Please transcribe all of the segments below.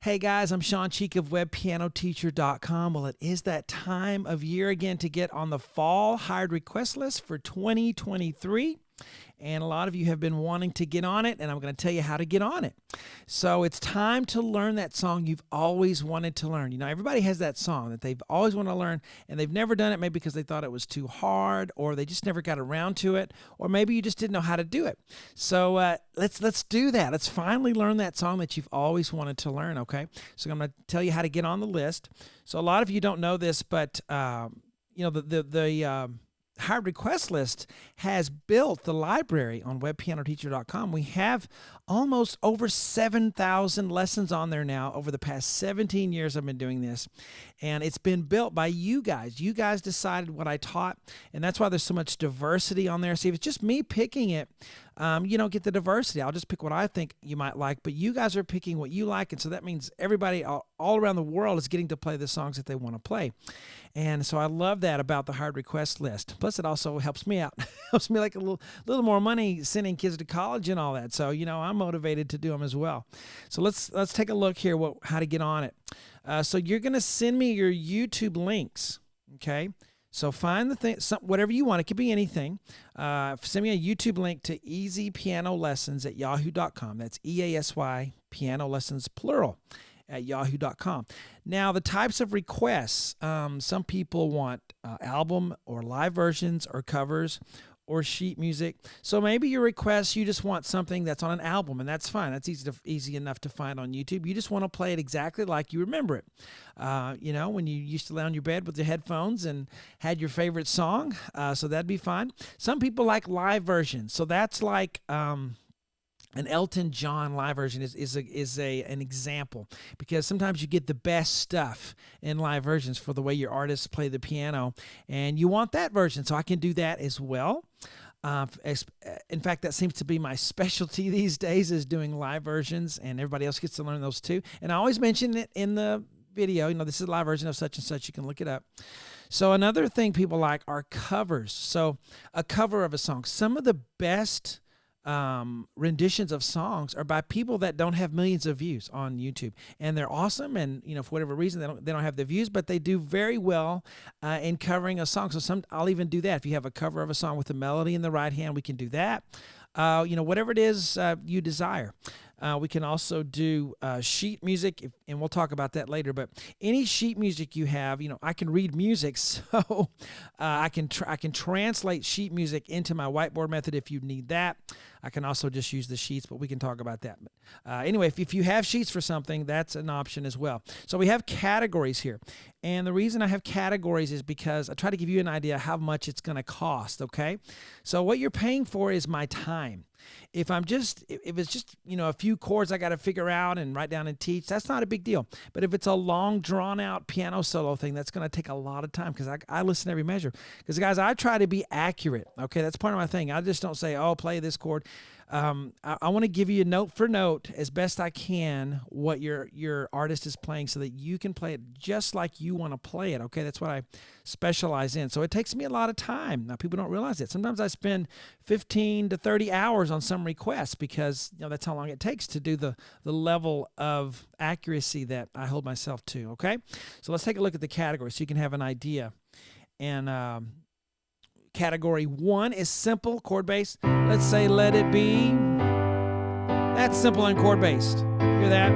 Hey guys, I'm Shawn Cheek of WebPianoTeacher.com. Well, it is that time of year again to get on the fall hired request list for 2023. And a lot of you have been wanting to get on it, and I'm going to tell you how to get on it. So it's time to learn that song you've always wanted to learn. You know, everybody has that song that they've always wanted to learn, and they've never done it, maybe because they thought it was too hard, or they just never got around to it, or maybe you just didn't know how to do it. So let's do that. Let's finally learn that song that you've always wanted to learn, okay? So I'm going to tell you how to get on the list. So a lot of you don't know this, but you know, the hired request list has built the library on webpianoteacher.com. We have almost over 7,000 lessons on there now over the past 17 years I've been doing this. And it's been built by you guys. You guys decided what I taught, and that's why there's so much diversity on there. See, if it's just me picking it, you don't get the diversity. I'll just pick what I think you might like, but you guys are picking what you like, and so that means everybody all around the world is getting to play the songs that they want to play. And so I love that about the hard request list. Plus, it also helps me out. Helps me like a little more money sending kids to college and all that. So, you know, I'm motivated to do them as well. So let's take a look here how to get on it. So you're going to send me your YouTube links, okay? So find the thing, whatever you want. It could be anything. Send me a YouTube link to easypianolessons@yahoo.com. That's EASY, piano lessons, plural, at yahoo.com. Now, the types of requests, some people want album or live versions or covers or sheet music. So maybe your request, you just want something that's on an album, and that's fine. That's easy enough to find on YouTube. You just want to play it exactly like you remember it. You know, when you used to lay on your bed with your headphones and had your favorite song, so that'd be fine. Some people like live versions. So that's like an Elton John live version is an example, because sometimes you get the best stuff in live versions for the way your artists play the piano, and you want that version, so I can do that as well. In fact, that seems to be my specialty these days, is doing live versions, and everybody else gets to learn those too. And I always mention it in the video, you know, this is a live version of such and such. You can look it up. So another thing people like are covers. So a cover of a song. Some of the best renditions of songs are by people that don't have millions of views on YouTube, and they're awesome. And you know, for whatever reason, they don't have the views, but they do very well in covering a song. So I'll even do that. If you have a cover of a song with a melody in the right hand, we can do that. You know, whatever it is you desire. We can also do sheet music, and we'll talk about that later. But any sheet music you have, you know, I can read music, so I can translate sheet music into my whiteboard method if you need that. I can also just use the sheets, but we can talk about that. Anyway, if you have sheets for something, that's an option as well. So we have categories here. And the reason I have categories is because I try to give you an idea how much it's going to cost, okay? So what you're paying for is my time. If it's just, you know, a few chords I got to figure out and write down and teach, that's not a big deal. But if it's a long, drawn-out piano solo thing, that's going to take a lot of time, because I listen to every measure. Because, guys, I try to be accurate, okay? That's part of my thing. I just don't say, oh, play this chord. I want to give you note for note as best I can what your artist is playing, so that you can play it just like you want to play it, okay? That's what I specialize in. So it takes me a lot of time. Now, people don't realize it. Sometimes I spend 15 to 30 hours on some requests, because you know that's how long it takes to do the level of accuracy that I hold myself to, okay? So let's take a look at the categories so you can have an idea. And category 1 is simple, chord-based. Let's say Let It Be. That's simple and chord-based. Hear that?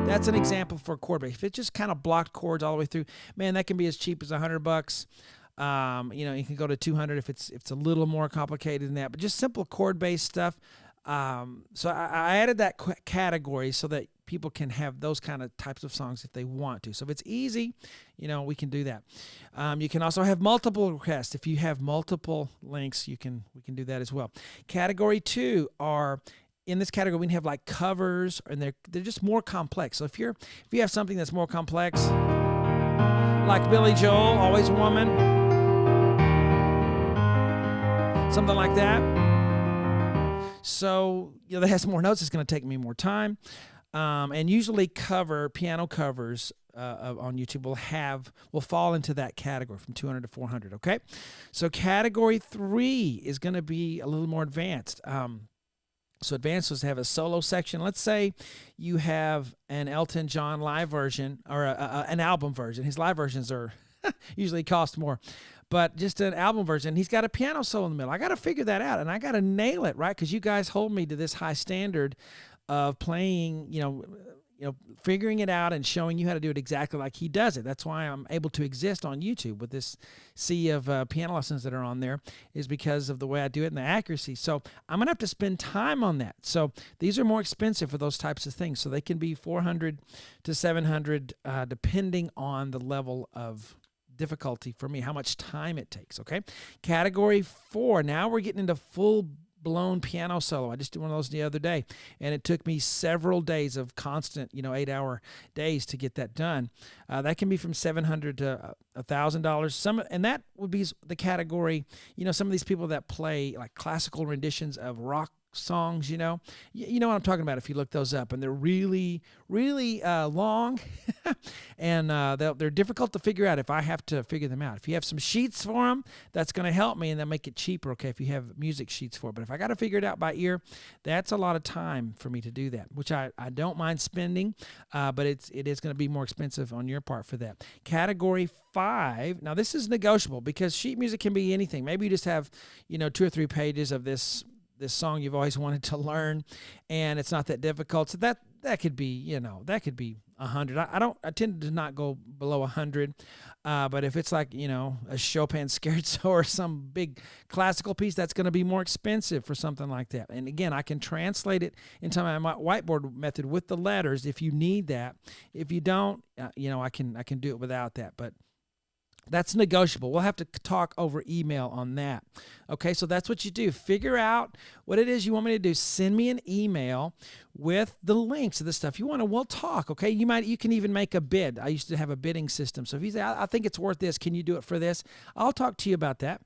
That's an example for chord-based. If it's just kind of blocked chords all the way through, man, that can be as cheap as $100. You know, you can go to $200 if it's a little more complicated than that. But just simple chord-based stuff. So I added that category so that people can have those kind of types of songs if they want to. So if it's easy, you know, we can do that. You can also have multiple requests. If you have multiple links, we can do that as well. Category 2 are, in this category, we can have like covers, and they're just more complex. So if you have something that's more complex, like Billy Joel, Always a Woman, something like that. So, you know, that has more notes. It's going to take me more time. And usually piano covers on YouTube will fall into that category from 200 to 400, okay? So category 3 is going to be a little more advanced. So advanced was to have a solo section. Let's say you have an Elton John live version or an album version. His live versions are usually cost more, but just an album version. He's got a piano solo in the middle. I got to figure that out, and I got to nail it, right? Because you guys hold me to this high standard of playing, figuring it out and showing you how to do it exactly like he does it. That's why I'm able to exist on YouTube with this sea of piano lessons that are on there, is because of the way I do it and the accuracy. So I'm going to have to spend time on that. So these are more expensive for those types of things. So they can be $400 to $700 depending on the level of difficulty for me, how much time it takes, okay? Category 4, now we're getting into full-blown piano solo. I just did one of those the other day, and it took me several days of constant, 8-hour days to get that done. That can be from $700 to $1,000. And that would be the category, some of these people that play like classical renditions of rock songs, you know what I'm talking about if you look those up, and they're really, really long, and they're difficult to figure out if I have to figure them out. If you have some sheets for them, that's going to help me, and they'll make it cheaper, okay, if you have music sheets for it. But if I got to figure it out by ear, that's a lot of time for me to do that, which I don't mind spending, but it is going to be more expensive on your part for that. Category 5, now this is negotiable because sheet music can be anything. Maybe you just have 2 or 3 pages of this song you've always wanted to learn, and it's not that difficult. So that could be, that could be 100. I tend to not go below 100. But if it's like, a Chopin scherzo or some big classical piece, that's going to be more expensive for something like that. And again, I can translate it into my whiteboard method with the letters if you need that. If you don't, I can do it without that. But that's negotiable. We'll have to talk over email on that. Okay, so that's what you do. Figure out what it is you want me to do. Send me an email with the links to the stuff you want, and we'll talk. Okay, you can even make a bid. I used to have a bidding system. So if you say, I think it's worth this, can you do it for this? I'll talk to you about that.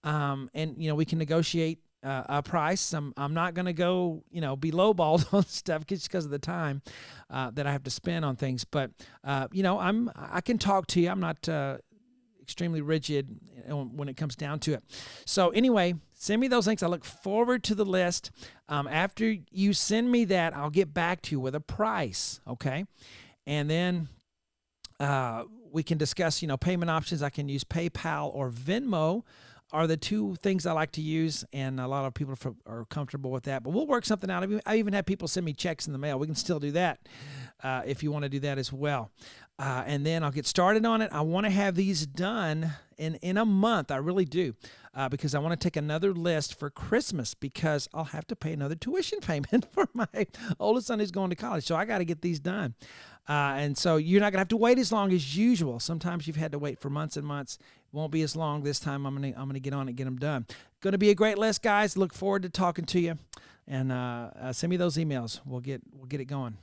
And we can negotiate a price. I'm not going to go, be lowballed on stuff just because of the time that I have to spend on things. But I can talk to you. I'm not extremely rigid when it comes down to it. So anyway, send me those links. I look forward to the list. After you send me that, I'll get back to you with a price, okay? And then we can discuss, payment options. I can use PayPal or Venmo are the 2 things I like to use, and a lot of people are comfortable with that. But we'll work something out. I even have people send me checks in the mail. We can still do that if you want to do that as well. And then I'll get started on it. I want to have these done in a month. I really do, because I want to take another list for Christmas, because I'll have to pay another tuition payment for my oldest son who's going to college. So I got to get these done. And so you're not going to have to wait as long as usual. Sometimes you've had to wait for months and months. It won't be as long this time. I'm gonna get on it and get them done. Going to be a great list, guys. Look forward to talking to you. And send me those emails. We'll get it going.